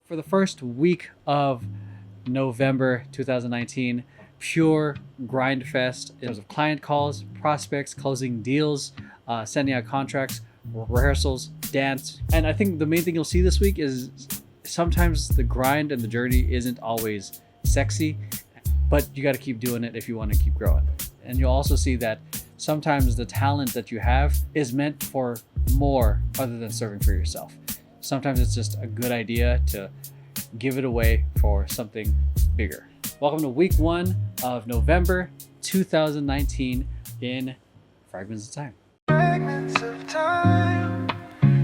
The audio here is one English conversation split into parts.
For the first week of November 2019, pure grind fest in terms of client calls, prospects, closing deals, sending out contracts, rehearsals, dance. And I think the main thing you'll see this week is sometimes the grind and the journey isn't always sexy, but you got to keep doing it if you want to keep growing. And you'll also see that sometimes the talent that you have is meant for more other than serving for yourself. Sometimes it's just a good idea to give it away for something bigger. Welcome to week 1 of November 2019 in Fragments of Time. Fragments of time,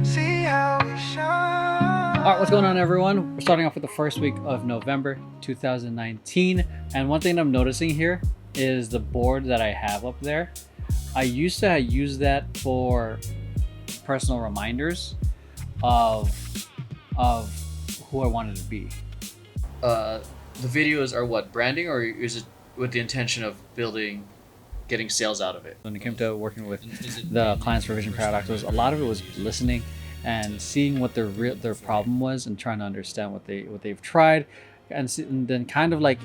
see how we shine. All right, what's going on, everyone? We're starting off with the first week of November 2019. And one thing I'm noticing here is the board that I have up there. I used to use that for personal reminders of who I wanted to be. The videos are what, branding, or is it with the intention of getting sales out of it? When it came to working with the clients for Vision Paradox, a lot of it was listening and seeing what their problem was and trying to understand what they've tried, and then kind of like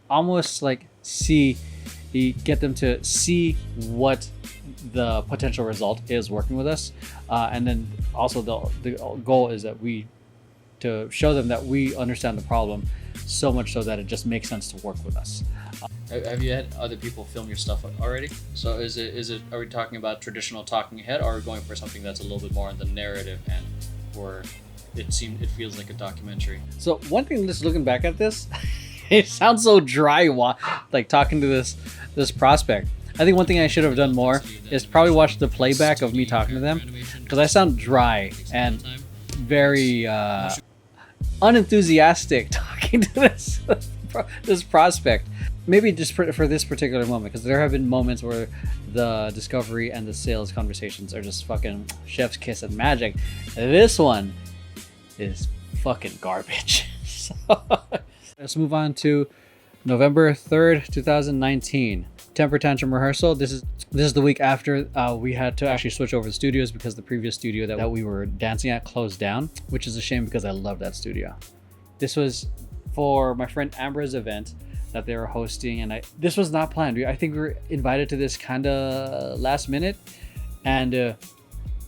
almost like get them to see what the potential result is working with us, and then also the goal is that to show them that we understand the problem so much so that it just makes sense to work with us. Have you had other people film your stuff already? So are we talking about traditional talking head, or are we going for something that's a little bit more on the narrative end, where it feels like a documentary? So one thing, just looking back at this, it sounds so dry like talking to this prospect. I think one thing I should have done more is probably watch the playback of me talking to them, because I sound dry and very unenthusiastic talking to this prospect. Maybe just for this particular moment, because there have been moments where the discovery and the sales conversations are just fucking chef's kiss and magic. This one is fucking garbage. So, let's move on to November 3rd, 2019. Temper Tantrum rehearsal. This is the week after we had to actually switch over the studios because the previous studio that we were dancing at closed down, which is a shame because I love that studio. This was for my friend Amber's event that they were hosting, and this was not planned. I think we were invited to this kind of last minute, and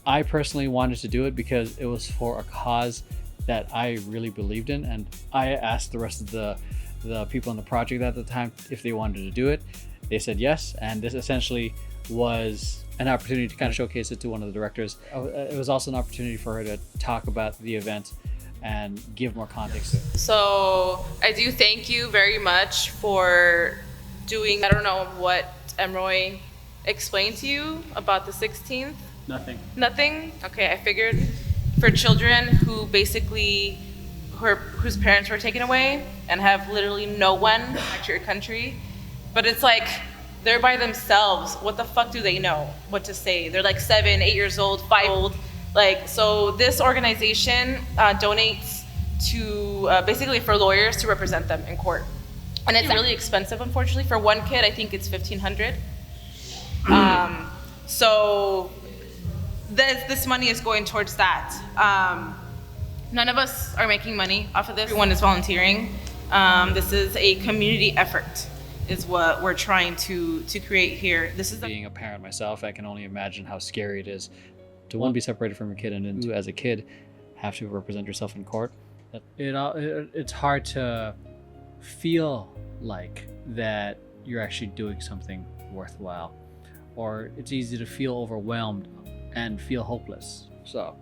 I personally wanted to do it because it was for a cause that I really believed in, and I asked the rest of the people in the project at the time if they wanted to do it. They said yes, and this essentially was an opportunity to kind of showcase it to one of the directors. It was also an opportunity for her to talk about the event and give more context to it. So I do thank you very much for doing, I don't know what Emeroy explained to you about the 16th? Nothing? Okay, I figured for children who basically, whose parents were taken away and have literally no one back to your country. But it's like, they're by themselves. What the fuck do they know what to say? They're like 7, 8 years old, 5 old. Like, so this organization donates to, basically for lawyers to represent them in court. And it's really expensive, unfortunately. For one kid, I think it's $1,500. So this money is going towards that. None of us are making money off of this. Everyone is volunteering. This is a community effort, is what we're trying to create here. This is being a parent myself, I can only imagine how scary it is to, one, be separated from your kid, and then two, as a kid, have to represent yourself in court. It's hard to feel like that you're actually doing something worthwhile, or it's easy to feel overwhelmed and feel hopeless. So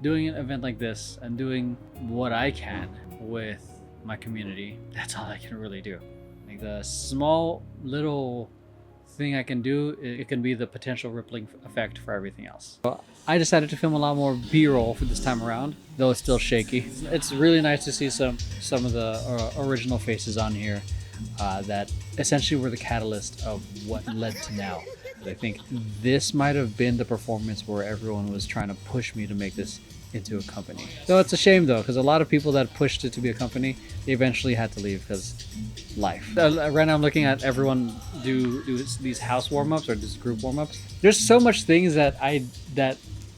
doing an event like this and doing what I can with my community, that's all I can really do. Like, the small little thing I can do, it can be the potential rippling effect for everything else. So I decided to film a lot more B-roll for this time around, though it's still shaky. It's really nice to see some of the original faces on here that essentially were the catalyst of what led to now. I think this might have been the performance where everyone was trying to push me to make this into a company. Though it's a shame, though, because a lot of people that pushed it to be a company, they eventually had to leave because life. Right now I'm looking at everyone do these house warm-ups or these group warm-ups. There's so much things that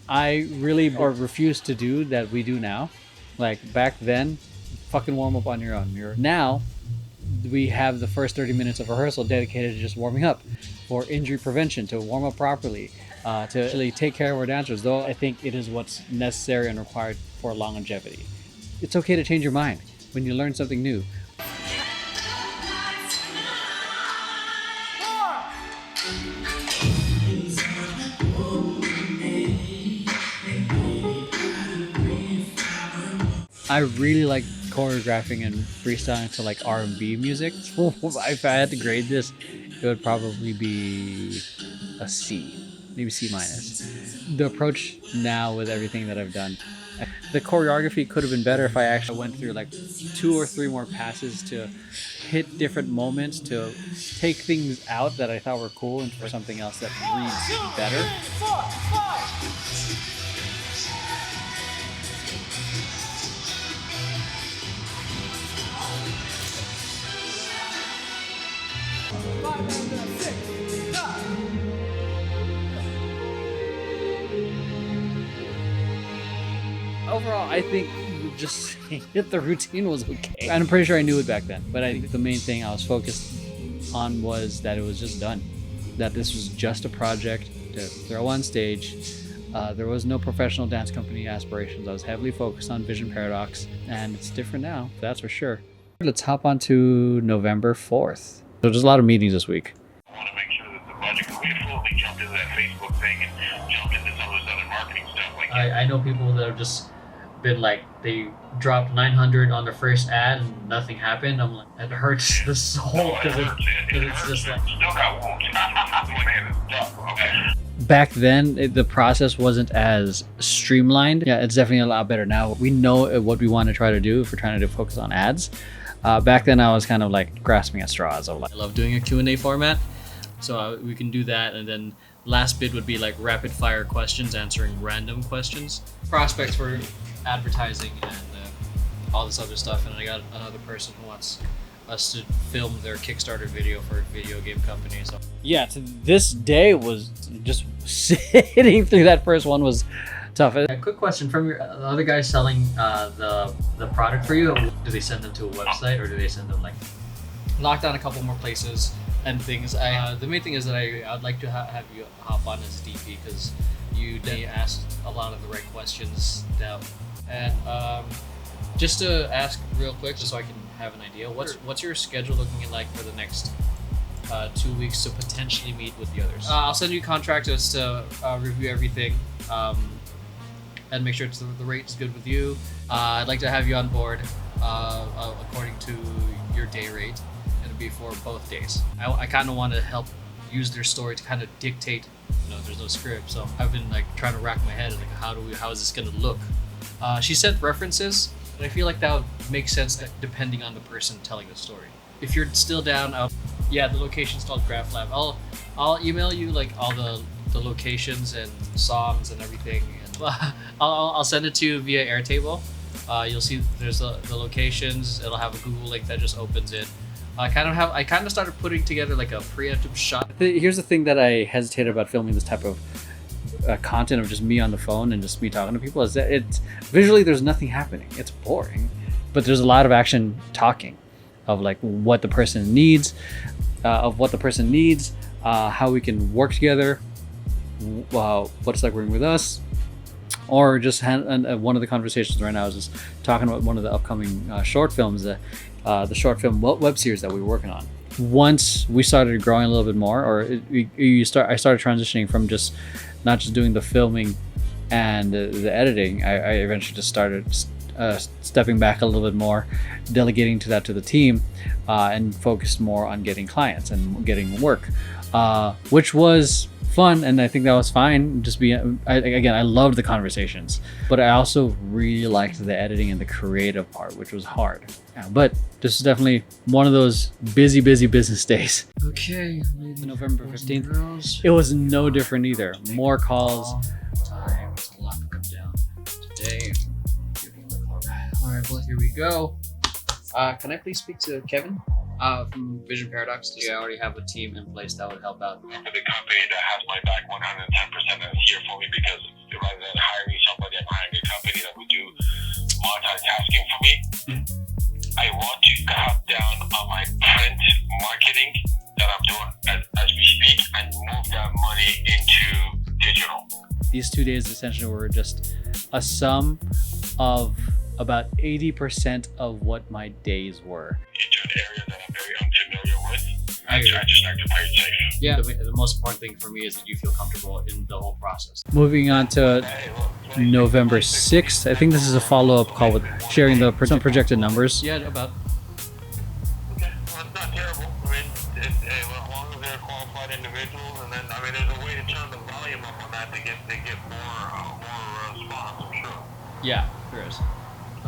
I really refuse to do that we do now. Like back then, fucking warm up on your own. Now, we have the first 30 minutes of rehearsal dedicated to just warming up for injury prevention, to warm up properly, to actually take care of our dancers, though I think it is what's necessary and required for longevity. It's okay to change your mind when you learn something new. I really like choreographing and freestyling to like R&B music. If I had to grade this, it would probably be a C, maybe C minus. The approach now with everything that I've done, the choreography could have been better if I actually went through like 2 or 3 more passes to hit different moments, to take things out that I thought were cool and for something else that reads better. Overall, I think just hit the routine was okay. I'm pretty sure I knew it back then, but I think the main thing I was focused on was that it was just done. That this was just a project to throw on stage. There was no professional dance company aspirations. I was heavily focused on Vision Paradox, and it's different now, that's for sure. Let's hop on to November 4th. So there's a lot of meetings this week. I want to make sure that the budget can be full. They jumped into that Facebook thing and jumped into some of this other marketing stuff. Like I know people that have just been like, they dropped 900 on their first ad and nothing happened. I'm like, it hurts the soul because it's just like, still got wounds. Man, it's tough. Okay. Back then the process wasn't as streamlined. Yeah, it's definitely a lot better now. We know what we want to try to do if we're trying to focus on ads. Back then I was kind of like grasping at straws. I love doing a Q&A format, so we can do that, and then last bit would be like rapid fire questions, answering random questions. Prospects for advertising and all this other stuff, and I got another person who wants us to film their Kickstarter video for a video game company. So yeah, to this day was just sitting through that first one was tough. A quick question from your the other guys selling the product for you. Do they send them to a website, or do they send them like lock down a couple more places and things? The main thing is that I'd like to have you hop on as DP because you asked a lot of the right questions now. And just to ask real quick, just so I can have an idea, what's your schedule looking like for the next 2 weeks to potentially meet with the others? I'll send you contractors to review everything and make sure the rate's good with you. I'd like to have you on board according to your day rate. It'll be for both days. I kind of want to help use their story to kind of dictate. There's no script, so I've been like trying to rack my head like how is this gonna look? She sent references, but I feel like that would make sense depending on the person telling the story. If you're still down, the location's called Graph Lab. I'll email you like all the locations and songs and everything, and I'll send it to you via Airtable. You'll see there's the locations. It'll have a Google link that just opens it. I kind of started putting together like a preemptive shot. Here's the thing that I hesitated about filming this type of content of just me on the phone and just me talking to people is that it's visually there's nothing happening. It's boring, but there's a lot of action talking of like what the person needs, how we can work together, what it's like working with us, or just one of the conversations right now is just talking about one of the upcoming short films, the short film web series that we were working on. Once we started growing a little bit more, or I started transitioning from just not just doing the filming and the editing. I eventually just started stepping back a little bit more, delegating to the team, and focused more on getting clients and getting work, which was fun, and I think that was fine. I loved the conversations, but I also really liked the editing and the creative part, which was hard. But this is definitely one of those busy business days. Okay, November 15th. It was no different either. More calls. Time. It's a lot to come down today. All right, well, here we go. Can I please speak to Kevin from Vision Paradox? I already have a team in place that would help out. The company that has my back 110% is here for me, because rather than hiring somebody, I'm hiring a company that would do multitasking for me. I want to cut down on my print marketing that I'm doing as we speak and move that money into digital. These 2 days essentially were just a sum of about 80% of what my days were. Into an area that I'm very unfamiliar with. I just like to play it safe. Yeah, the most important thing for me is that you feel comfortable in the whole process. Moving on to November 6th, I think this is a follow-up call with sharing some projected numbers. Yeah, about. Okay, well, it's not terrible. I mean, as long as they're qualified individuals, and then I mean, there's a way to turn the volume up on that to get more response, I'm sure. Yeah, there is.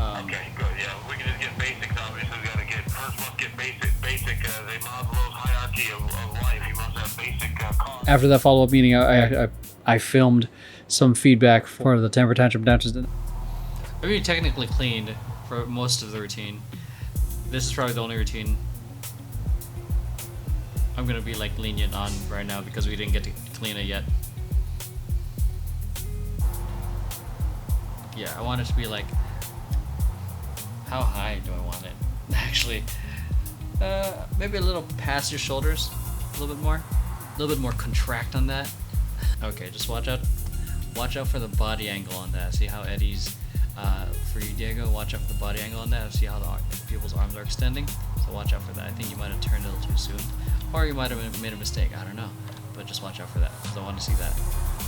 Okay, good. Yeah, we can just get basics. Obviously, we gotta get first. Must get basic. The Maslow's hierarchy of life. You must have basic costs. After that follow-up meeting, I filmed some feedback for the Temper Tantrum dancers. I mean, technically cleaned for most of the routine. This is probably the only routine I'm gonna be like lenient on right now because we didn't get to clean it yet. Yeah, I want it to be like, how high do I want it? Actually, maybe a little past your shoulders, a little bit more contract on that. Okay, just watch out for the body angle on that. See how Eddie's, for you Diego, watch out for the body angle on that. See how people's arms are extending. So watch out for that. I think you might have turned a little too soon, or you might have made a mistake. I don't know, but just watch out for that because I want to see that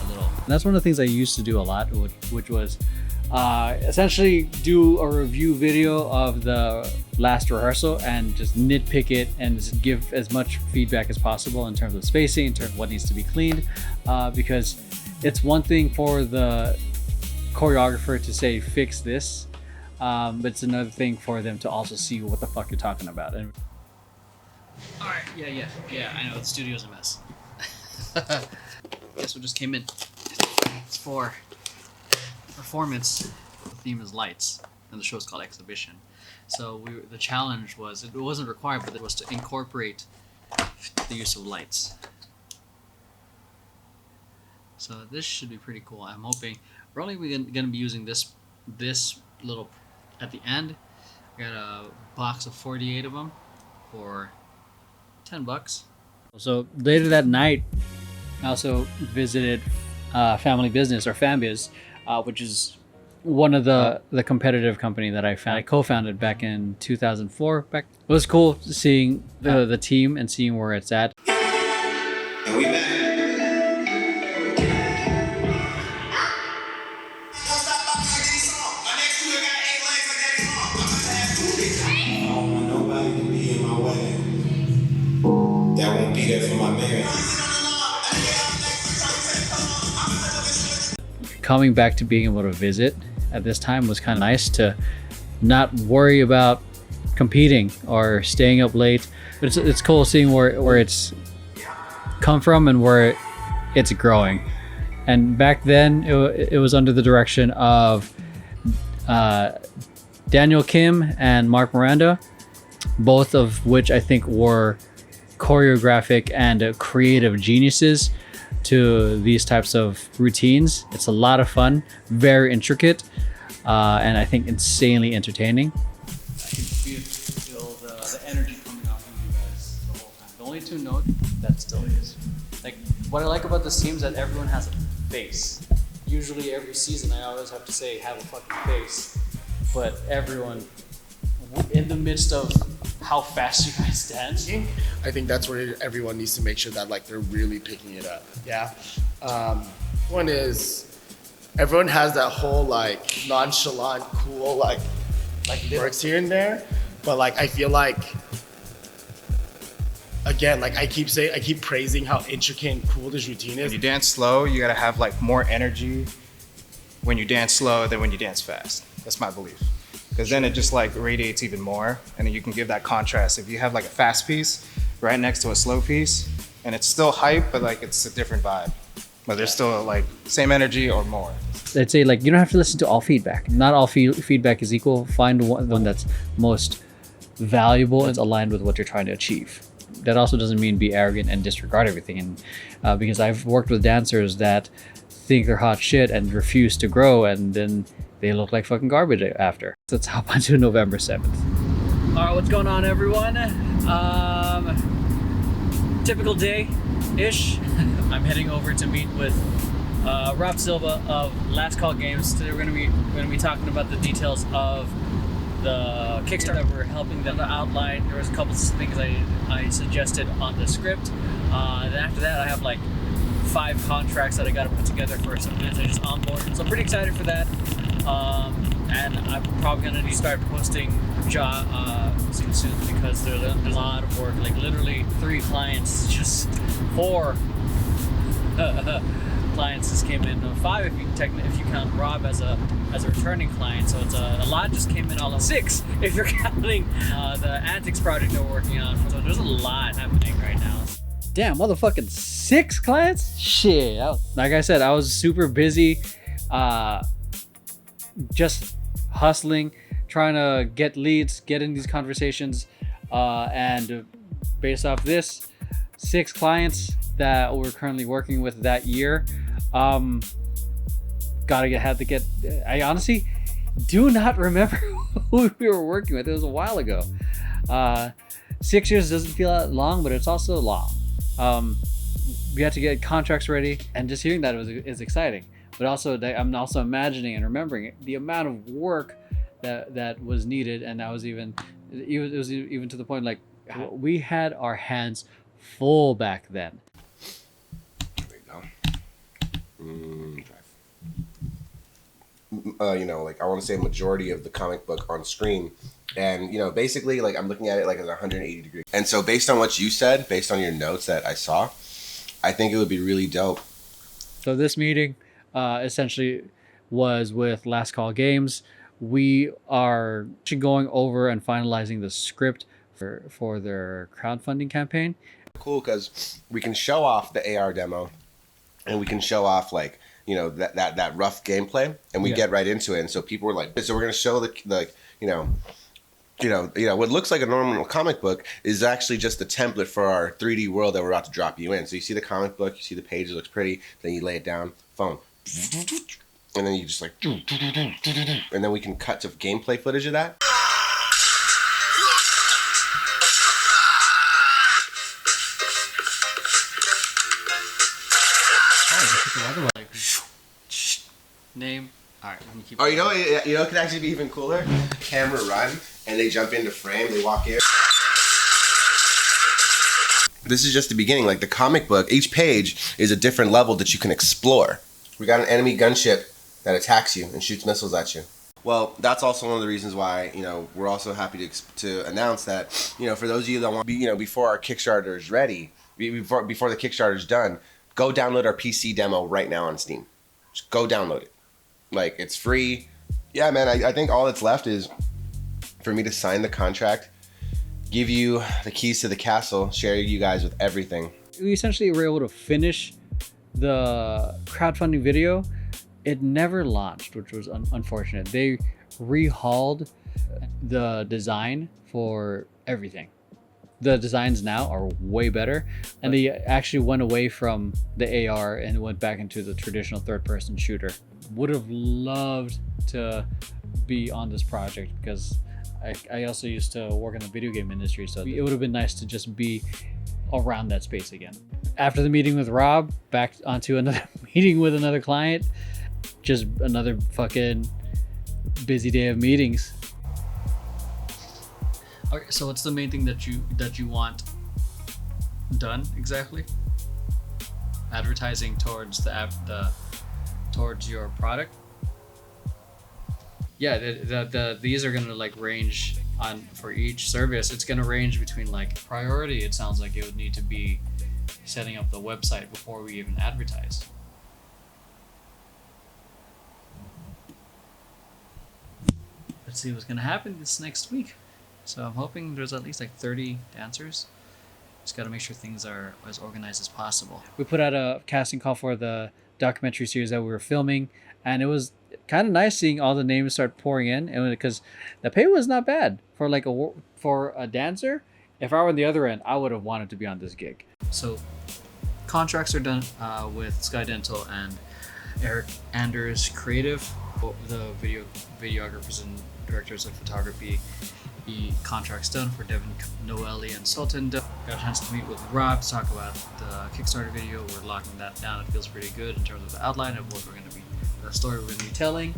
a little. That's one of the things I used to do a lot, which was essentially do a review video of the last rehearsal and just nitpick it and just give as much feedback as possible in terms of spacing, in terms of what needs to be cleaned, because it's one thing for the choreographer to say fix this, but it's another thing for them to also see what the fuck you're talking about. And all right, yeah, I know the studio's a mess. Guess what just came in? It's for performance. The theme is lights, and the show is called Exhibition. So the challenge was, it wasn't required, but it was to incorporate the use of lights. So this should be pretty cool. I'm hoping we're only going to be using this little at the end. I got a box of 48 of them for $10. So later that night, I also visited Family Bizness, or Fambiz, which is one of the competitive company that I co-founded back in 2004. It was cool seeing the team and seeing where it's at. And we back. I don't want nobody to be in my way. That won't be there for my man. Coming back to being able to visit at this time was kind of nice to not worry about competing or staying up late. But it's cool seeing where it's come from and where it's growing. And back then it was under the direction of Daniel Kim and Mark Miranda, both of which I think were choreographic and creative geniuses to these types of routines. It's a lot of fun, very intricate, and I think insanely entertaining. I can feel the energy coming off of you guys the whole time. The only two note that still is. Like, what I like about this team is that everyone has a face. Usually every season I always have to say have a fucking face, but everyone, in the midst of how fast you guys dance, I think that's where everyone needs to make sure that like they're really picking it up. Yeah. One is everyone has that whole like nonchalant, cool like works here and there, but like I feel like again, like I keep praising how intricate and cool this routine is. When you dance slow, you gotta have like more energy when you dance slow than when you dance fast. That's my belief. Because then it just like radiates even more, and then you can give that contrast. If you have like a fast piece right next to a slow piece, and it's still hype, but like it's a different vibe. But there's still like same energy or more. I'd say like you don't have to listen to all feedback. Not all feedback is equal. Find one that's most valuable and aligned with what you're trying to achieve. That also doesn't mean be arrogant and disregard everything. And because I've worked with dancers that think they're hot shit and refuse to grow, and then they look like fucking garbage after. So let's hop onto November 7th. All right, what's going on, everyone? Typical day-ish. I'm heading over to meet with Rob Silva of Last Call Games. Today we're gonna be talking about the details of the Kickstarter that we're helping them to outline. There was a couple of things I suggested on the script. Then after that, I have like 5 contracts that I got to put together for some bids I just onboarded. So I'm pretty excited for that. And I'm probably gonna need to start posting soon because there's a lot of work. Like literally 3 clients, just 4 clients just came in. 5 if you count Rob as a returning client. So it's a lot just came in all of 6 if you're counting the Antics project that we're working on. So there's a lot happening right now. Damn, motherfucking 6 clients? Shit. Like I said, I was super busy, just hustling, trying to get leads, get in these conversations, and based off this, 6 clients that we're currently working with that year. I honestly do not remember who we were working with. It was a while ago. 6 years doesn't feel that long, but it's also long. We had to get contracts ready, and just hearing that is exciting. But also, I'm also imagining and remembering the amount of work that was needed, and that was it was even to the point like we had our hands full back then. There you go. Like I want to say majority of the comic book on screen, and basically like I'm looking at it like at 180 degrees. And so based on what you said, based on your notes that I saw, I think it would be really dope. So this meeting essentially was with Last Call Games. We are going over and finalizing the script for their crowdfunding campaign. Cool, because we can show off the AR demo, and we can show off like that rough gameplay, and we get right into it. And so people were like, so we're gonna show the what looks like a normal comic book is actually just the template for our 3D world that we're about to drop you in. So you see the comic book, you see the page, it looks pretty, then you lay it down, phone, and then you just like, and then we can cut to gameplay footage of that. Name. All right. Oh, it could actually be even cooler. Camera run, and they jump into frame. They walk in. This is just the beginning. Like the comic book, each page is a different level that you can explore. We got an enemy gunship that attacks you and shoots missiles at you. Well, that's also one of the reasons why we're also happy to announce that for those of you that want to be before our Kickstarter is ready, before the Kickstarter is done, go download our PC demo right now on Steam. Just go download it. Like, it's free. Yeah, man, I think all that's left is for me to sign the contract, give you the keys to the castle, share you guys with everything. We essentially were able to finish the crowdfunding video. It never launched, which was unfortunate. They rehauled the design for everything. The designs now are way better, and they actually went away from the AR and went back into the traditional third-person shooter. Would have loved to be on this project because I also used to work in the video game industry, so it would have been nice to just be around that space again. After the meeting with Rob, back onto another meeting with another client. Just another fucking busy day of meetings. Okay, so what's the main thing that you want done exactly? Advertising towards towards your product. Yeah, these are gonna like range on for each service. It's gonna range between like priority. It sounds like it would need to be setting up the website before we even advertise. Let's see what's gonna happen this next week. So I'm hoping there's at least like 30 dancers. Just gotta make sure things are as organized as possible. We put out a casting call for the documentary series that we were filming, and it was kind of nice seeing all the names start pouring in, and because the pay was not bad for like for a dancer. If I were on the other end, I would have wanted to be on this gig. So contracts are done with Sky Dental and Eric Anders Creative. the videographers and directors of photography, the contracts done for Devin, Noelle, and Sultan. Got a chance to meet with Rob to talk about the Kickstarter video. We're locking that down. It feels pretty good in terms of the outline of what we're going to be, the story we're going to be telling.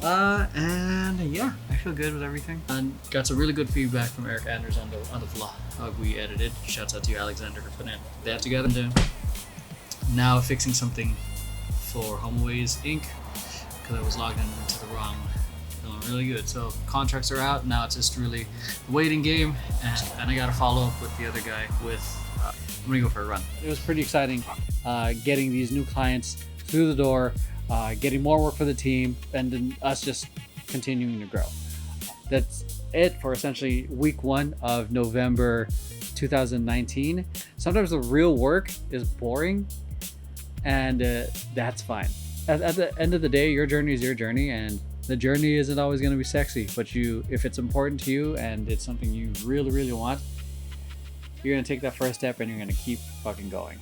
And yeah, I feel good with everything. And got some really good feedback from Eric Anders on the vlog we edited. Shouts out to you, Alexander, for putting that together. And, now fixing something for HomeAways Inc. because I was logged into the wrong. Feeling really good. So contracts are out now. It's just really the waiting game, and I got to follow up with the other guy. I'm gonna go for a run. It was pretty exciting, getting these new clients through the door. Getting more work for the team, and then us just continuing to grow. That's it for essentially week 1 of November 2019. Sometimes the real work is boring, and that's fine. At the end of the day, your journey is your journey, and the journey isn't always going to be sexy, but if it's important to you and it's something you really, really want, you're going to take that first step and you're going to keep fucking going.